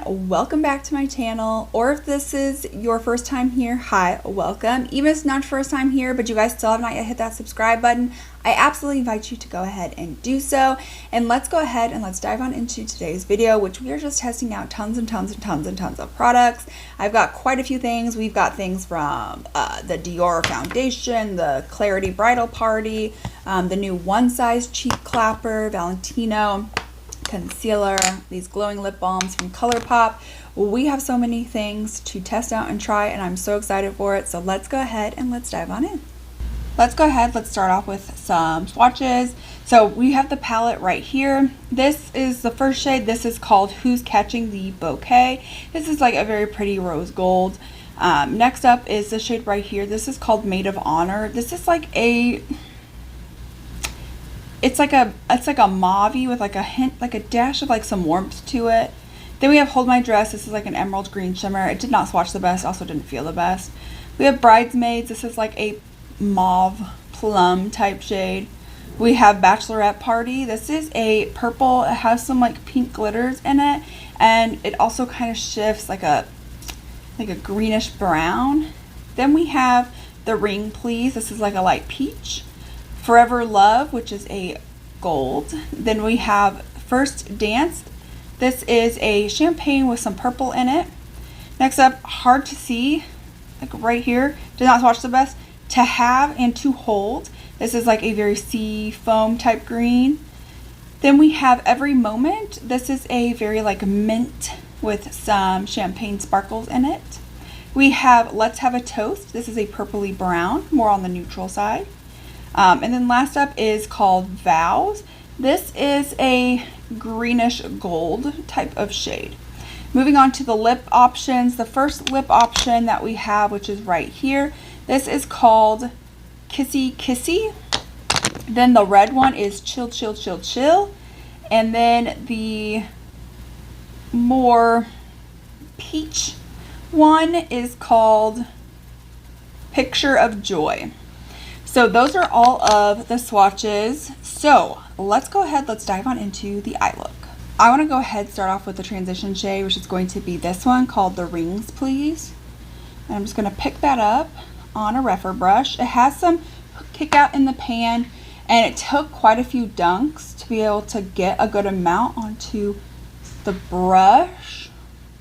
welcome back to my channel. Or if this is your first time here, hi, welcome. Even if it's not your first time here, but you guys still have not yet hit that subscribe button, I absolutely invite you to go ahead and do so. And let's go ahead and let's dive on into today's video, which we are just testing out tons of products. I've got quite a few things. We've got things from the Dior foundation, the Klarity Bridal Party, the new One Size Cheek Clapper, Valentino concealer, these glowing lip balms from ColourPop. We have so many things to test out and try, and I'm so excited for it. So let's go ahead and let's dive on in. Let's start off with some swatches. So we have the palette right here. This is the first shade. This is called Who's Catching the Bouquet. This is like a very pretty rose gold. Next up is the shade right here. This is called Maid of Honor. This is like it's like a mauve-y with like a hint, like a dash of like some warmth to it. Then we have Hold My Dress. This is like an emerald green shimmer. It did not swatch the best, also didn't feel the best. We have Bridesmaids. This is like a mauve plum type shade. We have Bachelorette Party. This is a purple. It has some like pink glitters in it, and it also kind of shifts like a greenish brown. Then we have The Ring Please. This is like a light peach. Forever Love, which is a gold. Then we have First Dance. This is a champagne with some purple in it. Next up, Hard to See, like right here, did not swatch the best. To Have and To Hold. This is like a very sea foam type green. Then we have Every Moment. This is a very like mint with some champagne sparkles in it. We have Let's Have a Toast. This is a purpley brown, more on the neutral side. And then last up is called Vows. This is a greenish gold type of shade. Moving on to the lip options. The first lip option that we have, which is right here, this is called Kissy Kissy. Then the red one is Chill Chill Chill Chill. And then the more peach one is called Picture of Joy. So those are all of the swatches. So let's go ahead, let's dive on into the eye look. I want to go ahead and start off with the transition shade, which is going to be this one called The Rings Please. And I'm just going to pick that up on a refer brush. It has some kick out in the pan, and it took quite a few dunks to be able to get a good amount onto the brush.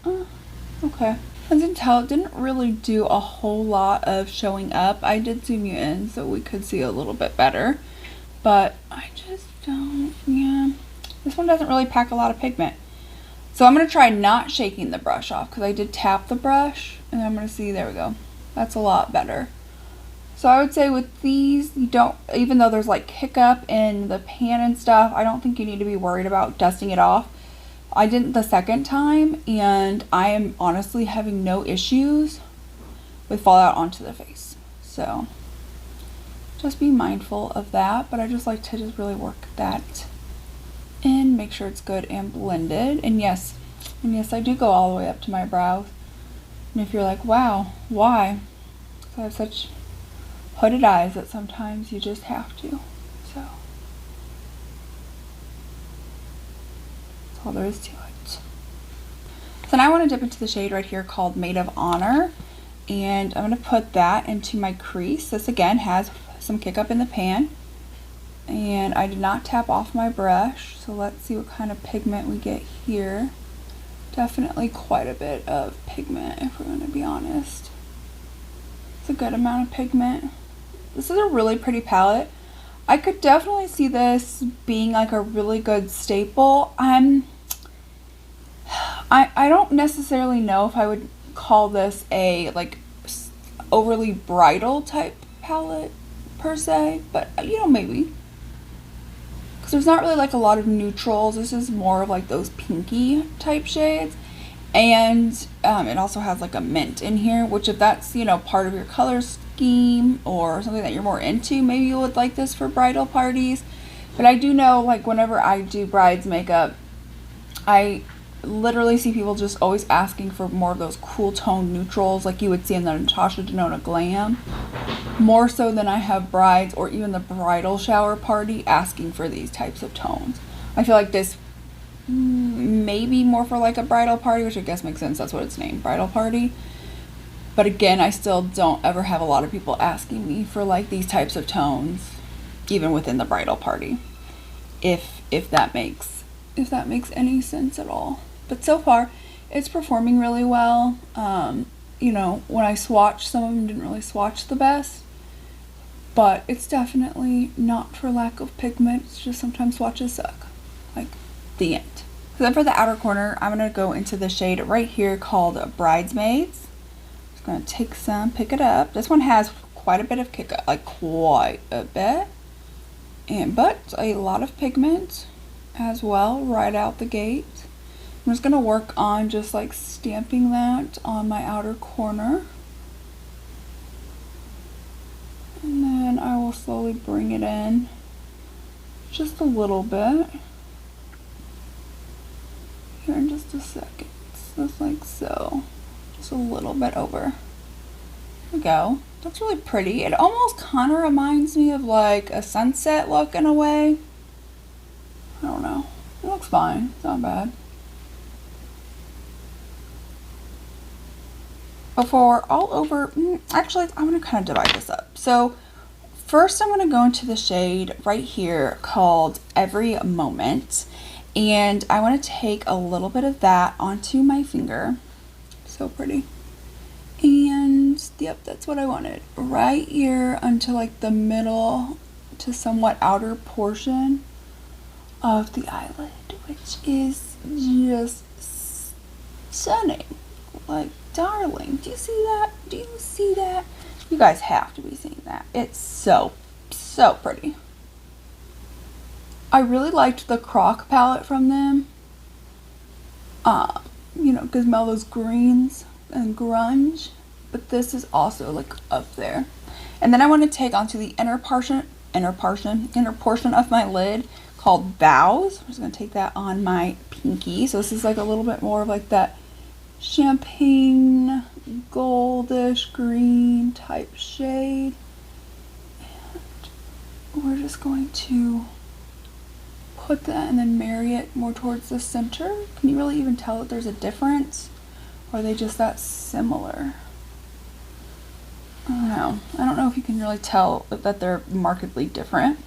Okay. As you can tell, it didn't really do a whole lot of showing up. I did zoom you in so we could see a little bit better, but I just don't, yeah. This one doesn't really pack a lot of pigment. So I'm going to try not shaking the brush off because I did tap the brush, and I'm going to see, there we go. That's a lot better. So I would say with these, you don't, even though there's like hiccup in the pan and stuff, I don't think you need to be worried about dusting it off. I didn't the second time, and I am honestly having no issues with fallout onto the face. So just be mindful of that, but I just like to just really work that in, make sure it's good and blended. And yes, I do go all the way up to my brows. And if you're like, wow, why? Because I have such hooded eyes that sometimes you just have to. So all there is to it. So now I want to dip into the shade right here called Maid of Honor, and I'm going to put that into my crease. This again has some kick up in the pan, and I did not tap off my brush, so let's see what kind of pigment we get here. Definitely quite a bit of pigment, if we're going to be honest. It's a good amount of pigment. This is a really pretty palette. I could definitely see this being like a really good staple. I don't necessarily know if I would call this a like overly bridal type palette per se, but you know, maybe. Because there's not really like a lot of neutrals. This is more of like those pinky type shades. And it also has like a mint in here, which if that's, you know, part of your color scheme or something that you're more into, maybe you would like this for bridal parties. But I do know, like, whenever I do brides makeup, I literally see people just always asking for more of those cool tone neutrals like you would see in the Natasha Denona Glam, more so than I have brides or even the bridal shower party asking for these types of tones. I feel like this maybe more for like a bridal party, which I guess makes sense. That's what it's named, bridal party. But again, I still don't ever have a lot of people asking me for like these types of tones, even within the bridal party, if that makes any sense at all. But so far, it's performing really well. You know, when I swatched, some of them didn't really swatch the best, but it's definitely not for lack of pigment. It's just sometimes swatches suck. Like, the end. So then for the outer corner, I'm going to go into the shade right here called Bridesmaids. Just going to take some, pick it up. This one has quite a bit of kick, like quite a bit, but a lot of pigment as well right out the gate. I'm just going to work on just like stamping that on my outer corner. And then I will slowly bring it in just a little bit. Here in just a second. Just like so. Just a little bit over. There we go. That's really pretty. It almost kind of reminds me of like a sunset look in a way. I don't know. It looks fine. It's not bad. Before all over, actually, I'm going to kind of divide this up. So first I'm going to go into the shade right here called Every Moment. And I want to take a little bit of that onto my finger. So pretty. And yep, that's what I wanted. Right here onto like the middle to somewhat outer portion of the eyelid, which is just stunning. Like, darling, do you see that? Do you see that? You guys have to be seeing that. It's so pretty. I really liked the Croc palette from them. You know, gives me all those greens and grunge, but this is also like up there. And then I want to take onto the inner portion of my lid called Bows. I'm just going to take that on my pinky. So this is like a little bit more of like that champagne goldish green type shade. And we're just going to put that and then marry it more towards the center. Can you really even tell that there's a difference? Or are they just that similar? I don't know. I don't know if you can really tell that they're markedly different.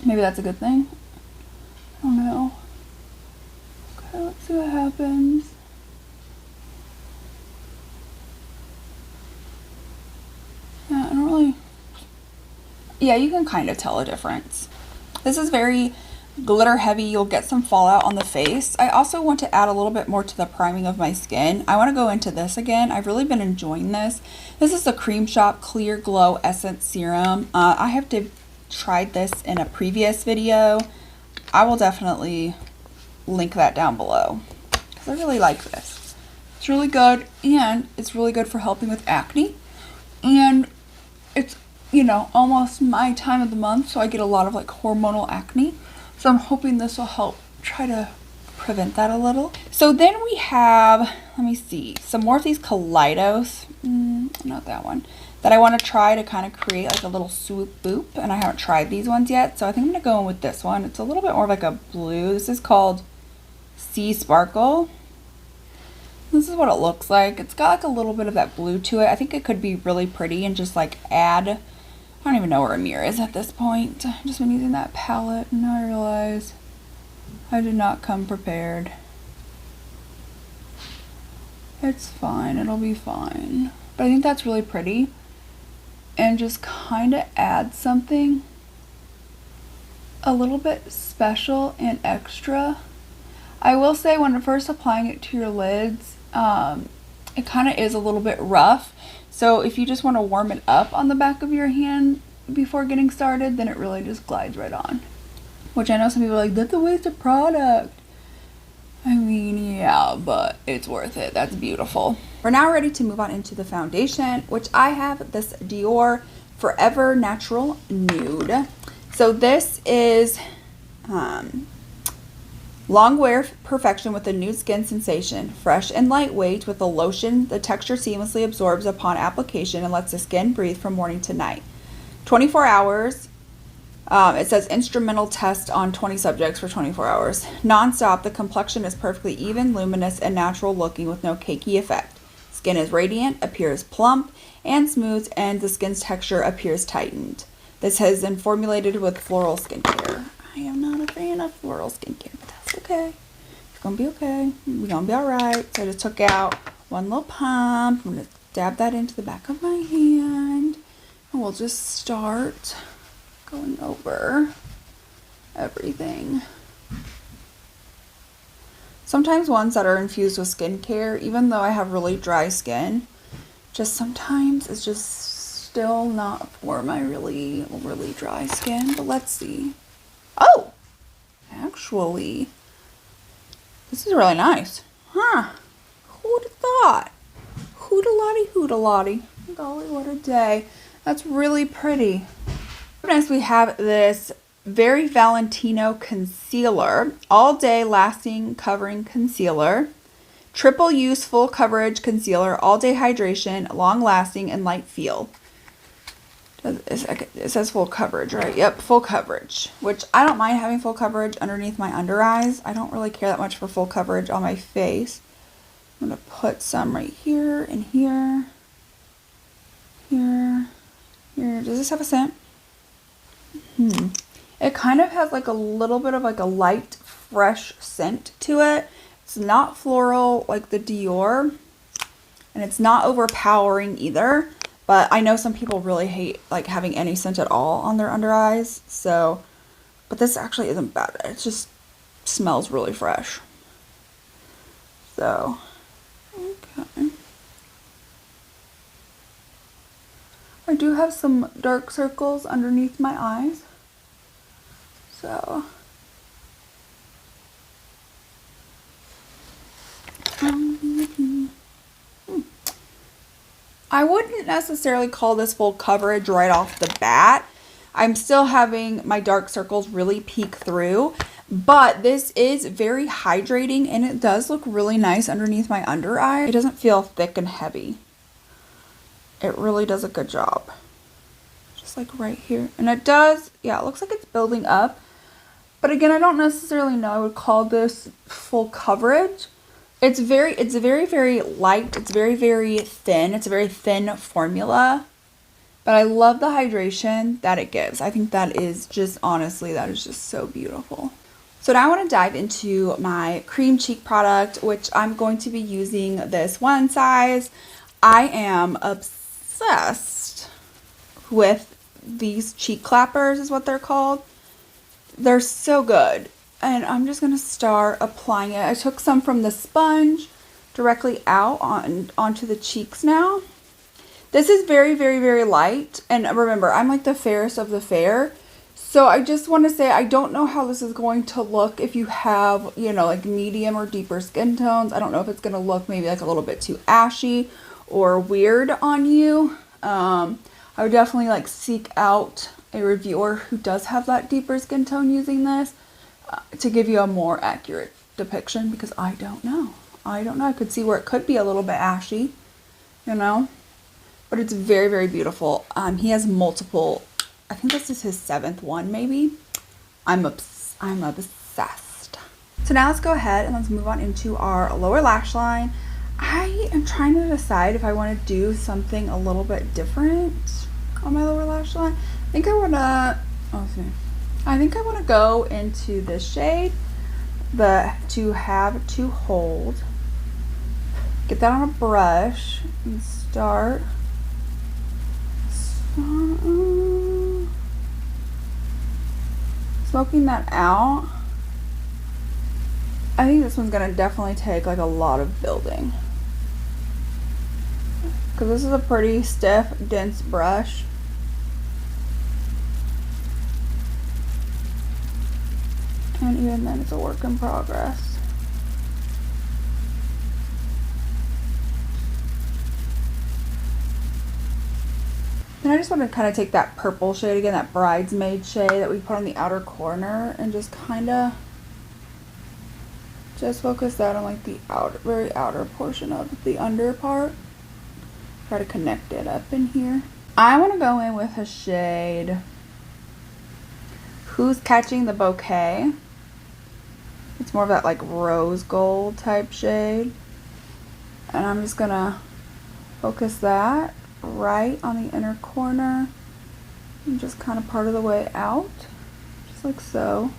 Maybe that's a good thing. I don't know. Okay, let's see what happens. Yeah, I don't really... Yeah, you can kind of tell a difference. This is very glitter heavy. You'll get some fallout on the face. I also want to add a little bit more to the priming of my skin. I want to go into this again. I've really been enjoying this. This is the Cream Shop Clear Glow Essence Serum. I have tried this in a previous video. I will definitely link that down below because I really like this. It's really good, and it's really good for helping with acne. And it's, you know, almost my time of the month, so I get a lot of like hormonal acne. So I'm hoping this will help try to prevent that a little. So then we have, let me see, some more of these Kaleidos, not that one, that I want to try to kind of create like a little swoop boop. And I haven't tried these ones yet, so I think I'm going to go in with this one. It's a little bit more like a blue. This is called Sea Sparkle. This is what it looks like. It's got like a little bit of that blue to it. I think it could be really pretty and just like add, I don't even know where a mirror is at this point. I've just been using that palette and now I realize I did not come prepared. It's fine, it'll be fine. But I think that's really pretty. And just kind of add something a little bit special and extra. I will say when first applying it to your lids, it kind of is a little bit rough. So if you just want to warm it up on the back of your hand before getting started, then it really just glides right on. Which I know some people are like, that's a waste of product. I mean, yeah, but it's worth it. That's beautiful. We're now ready to move on into the foundation, which I have this Dior Forever Natural Nude. So this is long wear perfection with a nude skin sensation. Fresh and lightweight with a lotion, the texture seamlessly absorbs upon application and lets the skin breathe from morning to night. 24 hours It says instrumental test on 20 subjects for 24 hours. Non-stop, the complexion is perfectly even, luminous, and natural looking with no cakey effect. Skin is radiant, appears plump and smooth, and the skin's texture appears tightened. This has been formulated with floral skincare. I am not a fan of floral skincare, but that's okay. It's gonna be okay. We're gonna be alright. So I just took out one little pump. I'm gonna dab that into the back of my hand. And we'll just start going over everything. Sometimes ones that are infused with skincare, even though I have really dry skin, just sometimes it's just still not for my really dry skin. But let's see. Oh, actually, this is really nice. Huh? Who'd have thought? Hoodalotty, hoodalotty. Golly, what a day. That's really pretty. Next, we have this Very Valentino concealer, all day lasting covering concealer, triple use full coverage concealer, all day hydration, long lasting, and light feel. It says full coverage, right? Yep, full coverage, which I don't mind having full coverage underneath my under eyes. I don't really care that much for full coverage on my face. I'm going to put some right here and here, here. Does this have a scent? It kind of has like a little bit of like a light, fresh scent to it. It's not floral like the Dior, and it's not overpowering either. But I know some people really hate like having any scent at all on their under eyes. So, but this actually isn't bad. It just smells really fresh. So, okay. I do have some dark circles underneath my eyes. So, I wouldn't necessarily call this full coverage right off the bat. I'm still having my dark circles really peek through, but this is very hydrating and it does look really nice underneath my under eye. It doesn't feel thick and heavy. It really does a good job. Just like right here. And it does, yeah, it looks like it's building up. But again, I don't necessarily know I would call this full coverage. It's very, very light. It's very, very thin. It's a very thin formula. But I love the hydration that it gives. I think that is just, honestly, that is just so beautiful. So now I want to dive into my cream cheek product, which I'm going to be using this one size. I am obsessed with these cheek clappers is what they're called. They're so good. And I'm just going to start applying it. I took some from the sponge directly out onto the cheeks now. This is very, very, very light. And remember, I'm like the fairest of the fair. So I just want to say, I don't know how this is going to look if you have, you know, like medium or deeper skin tones. I don't know if it's going to look maybe like a little bit too ashy or weird on you. I would definitely like seek out a reviewer who does have that deeper skin tone using this to give you a more accurate depiction, because I don't know. I could see where it could be a little bit ashy, you know, but it's very, very beautiful. He has multiple, I think this is his 7th one maybe. I'm obsessed. So now let's go ahead and let's move on into our lower lash line. I am trying to decide if I want to do something a little bit different on my lower lash line. I think I want to go into this shade, but to hold. Get that on a brush and start smoking that out. I think this one's gonna definitely take like a lot of building, because this is a pretty stiff, dense brush. And even then, it's a work in progress. And I just want to kind of take that purple shade again, that bridesmaid shade that we put on the outer corner, and just kind of just focus that on like the very outer portion of the under part. Try to connect it up in here. I want to go in with a shade. Who's Catching the Bouquet. It's more of that like rose gold type shade. And I'm just gonna focus that right on the inner corner and just kind of part of the way out, just like so.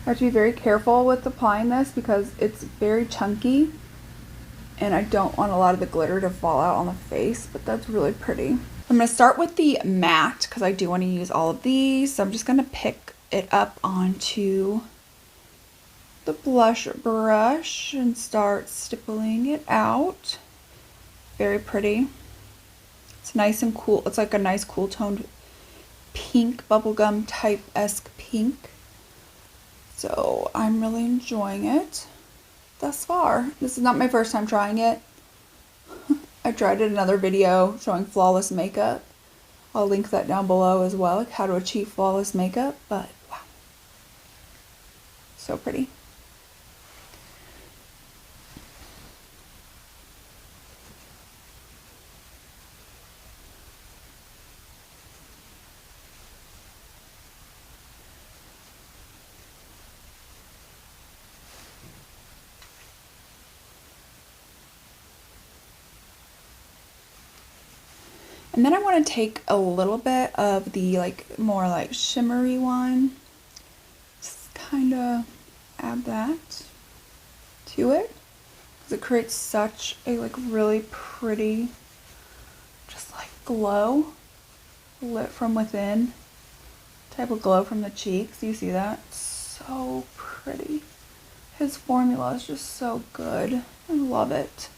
I have to be very careful with applying this because it's very chunky and I don't want a lot of the glitter to fall out on the face, but that's really pretty. I'm going to start with the matte because I do want to use all of these. So I'm just going to pick it up onto the blush brush and start stippling it out. Very pretty. It's nice and cool. It's like a nice cool toned pink, bubblegum type-esque pink. So I'm really enjoying it thus far. This is not my first time trying it. I tried it in another video showing flawless makeup. I'll link that down below as well, like how to achieve flawless makeup, but wow. So pretty. And then I want to take a little bit of the like more like shimmery one, just kind of add that to it because it creates such a like really pretty, just like glow, lit from within type of glow from the cheeks. Do you see that? So pretty. His formula is just so good. I love it.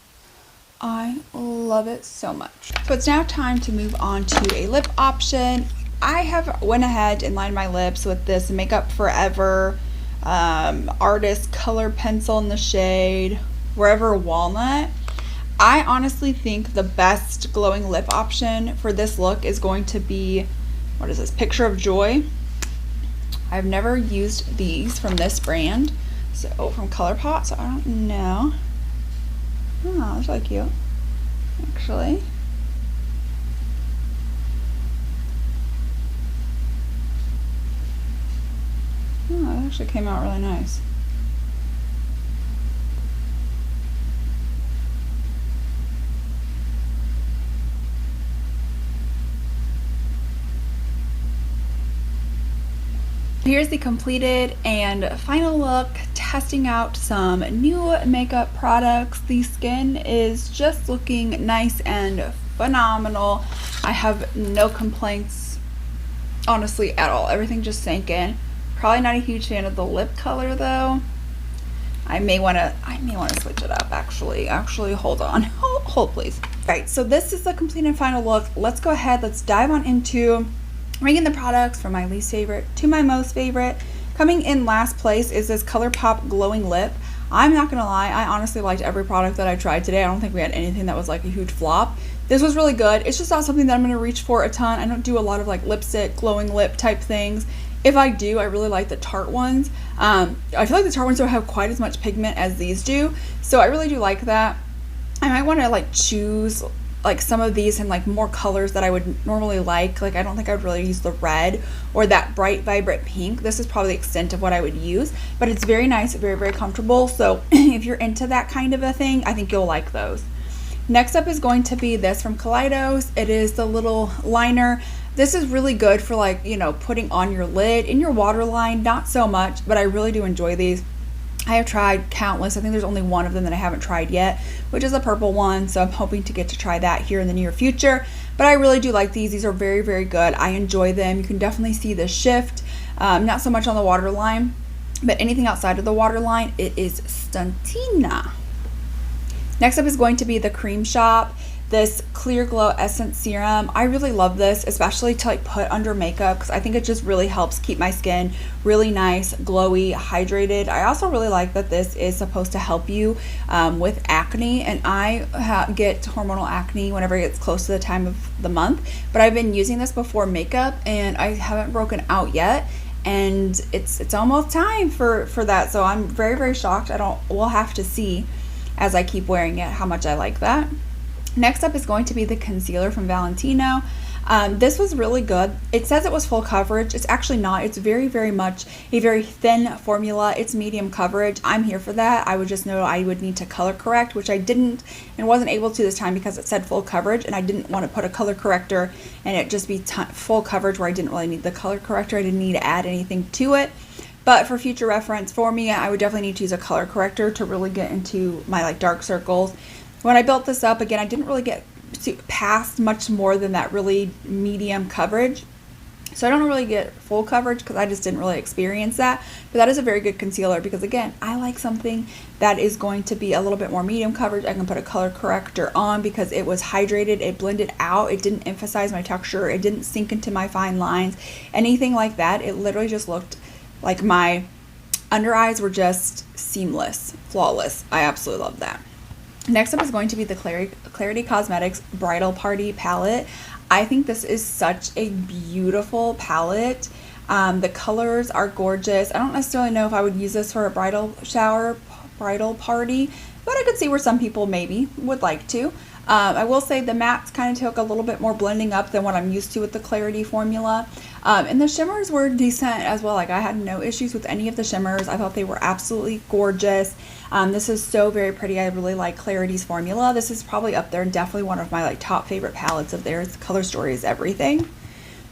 I love it so much. So it's now time to move on to a lip option. I have went ahead and lined my lips with this Makeup Forever Artist Color Pencil in the shade Wherever Walnut. I honestly think the best glowing lip option for this look is going to be, what is this, Picture of Joy. I've never used these from this brand, so from ColourPop, so I don't know. Oh, that's really cute, actually. Oh, it actually came out really nice. Here's the completed and final look, testing out some new makeup products. The skin is just looking nice and phenomenal. I have no complaints, honestly, at all. Everything just sank in. Probably not a huge fan of the lip color though. I may want to switch it up actually. Hold on. Hold please. All right, so this is the complete and final look. Let's go ahead, let's dive on into ranking the products from my least favorite to my most favorite. Coming in last place is this ColourPop Glowing Lip. I'm not gonna lie, I honestly liked every product that I tried today. I don't think we had anything that was like a huge flop. This was really good. It's just not something that I'm gonna reach for a ton. I don't do a lot of like lipstick, glowing lip type things. If I do, I really like the Tarte ones. I feel like the Tarte ones don't have quite as much pigment as these do, so I really do like that. I might want to like choose like some of these in like more colors that I would normally like I don't think I would really use the red or that bright vibrant pink. This is probably the extent of what I would use, but it's very nice, very, very comfortable. So if you're into that kind of a thing, I think you'll like those. Next up is going to be this from Kaleidos. It is the little liner. This is really good for like, you know, putting on your lid. In your waterline, not so much, but I really do enjoy these. I have tried countless. I think there's only one of them that I haven't tried yet, which is a purple one, so I'm hoping to get to try that here in the near future. But I really do like these. These are very, very good. I enjoy them. You can definitely see the shift. Not so much on the waterline, but anything outside of the waterline, it is stuntina. Next up is going to be the Cream Shop, this Clear Glow Essence Serum. I really love this, especially to like put under makeup, because I think it just really helps keep my skin really nice, glowy, hydrated. I also really like that this is supposed to help you with acne, and I get hormonal acne whenever it gets close to the time of the month, but I've been using this before makeup and I haven't broken out yet, and it's almost time for that. So I'm very, very shocked. We'll have to see as I keep wearing it how much I like that. Next up is going to be the concealer from Valentino. This was really good. It says it was full coverage. It's actually not. It's very, very much a very thin formula. It's medium coverage. I'm here for that. I would just know I would need to color correct, which I didn't and wasn't able to this time because it said full coverage, and I didn't want to put a color corrector and it just be full coverage where I didn't really need the color corrector. I didn't need to add anything to it. But for future reference for me, I would definitely need to use a color corrector to really get into my like dark circles. When I built this up, again, I didn't really get past much more than that really medium coverage. So I don't really get full coverage because I just didn't really experience that. But that is a very good concealer because, again, I like something that is going to be a little bit more medium coverage. I can put a color corrector on because it was hydrated. It blended out. It didn't emphasize my texture. It didn't sink into my fine lines. Anything like that. It literally just looked like my under eyes were just seamless, flawless. I absolutely love that. Next up is going to be the Klarity Cosmetics Bridal Party palette. I think this is such a beautiful palette. The colors are gorgeous. I don't necessarily know if I would use this for a bridal shower, bridal party, but I could see where some people maybe would like to. I will say the mattes kind of took a little bit more blending up than what I'm used to with the Klarity formula. And the shimmers were decent as well. Like, I had no issues with any of the shimmers. I thought they were absolutely gorgeous. This is so very pretty. I really like Klarity's formula. This is probably up there and definitely one of my like top favorite palettes of theirs. The color story is everything.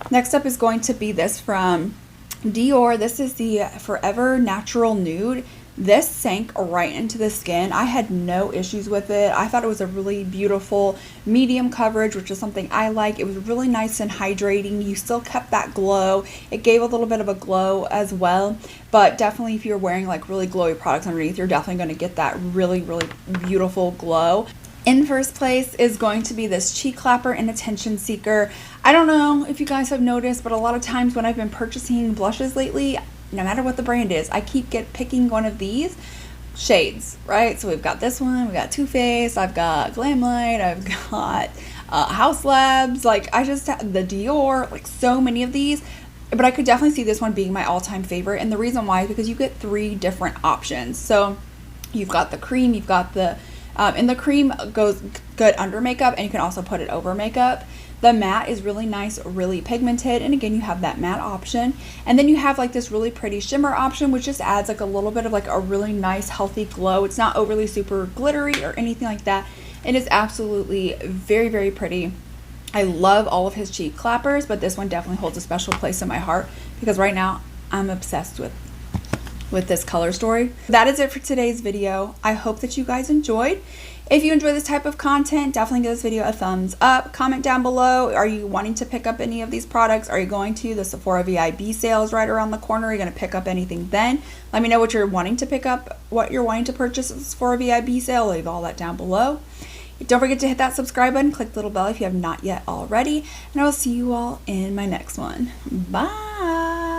Next up is going to be this from Dior. This is the Forever Natural Nude. This sank right into the skin. I had no issues with it. I thought it was a really beautiful medium coverage, which is something I like. It was really nice and hydrating. You still kept that glow. It gave a little bit of a glow as well, but definitely if you're wearing like really glowy products underneath, you're definitely going to get that really, really beautiful glow. In first place is going to be this cheek clapper and attention seeker. I don't know if you guys have noticed, but a lot of times when I've been purchasing blushes lately, no matter what the brand is, I keep picking one of these shades, right? So we've got this one, we got Too Faced, I've got Glamlight, I've got House Labs, like I just have the Dior, like so many of these. But I could definitely see this one being my all-time favorite, and the reason why is because you get 3 different options. So you've got the cream, you've got the and the cream goes good under makeup, and you can also put it over makeup. The matte is really nice, really pigmented, and again, you have that matte option. And then you have like this really pretty shimmer option, which just adds like a little bit of like a really nice, healthy glow. It's not overly super glittery or anything like that. It is absolutely very, very pretty. I love all of his cheek clappers, but this one definitely holds a special place in my heart because right now I'm obsessed with this color story. That is it for today's video. I hope that you guys enjoyed. If you enjoy this type of content, definitely give this video a thumbs up. Comment down below. Are you wanting to pick up any of these products? Are you going to? The Sephora VIB sale is right around the corner. Are you going to pick up anything then? Let me know what you're wanting to pick up, what you're wanting to purchase at the Sephora VIB sale. Leave all that down below. Don't forget to hit that subscribe button. Click the little bell if you have not yet already. And I will see you all in my next one. Bye.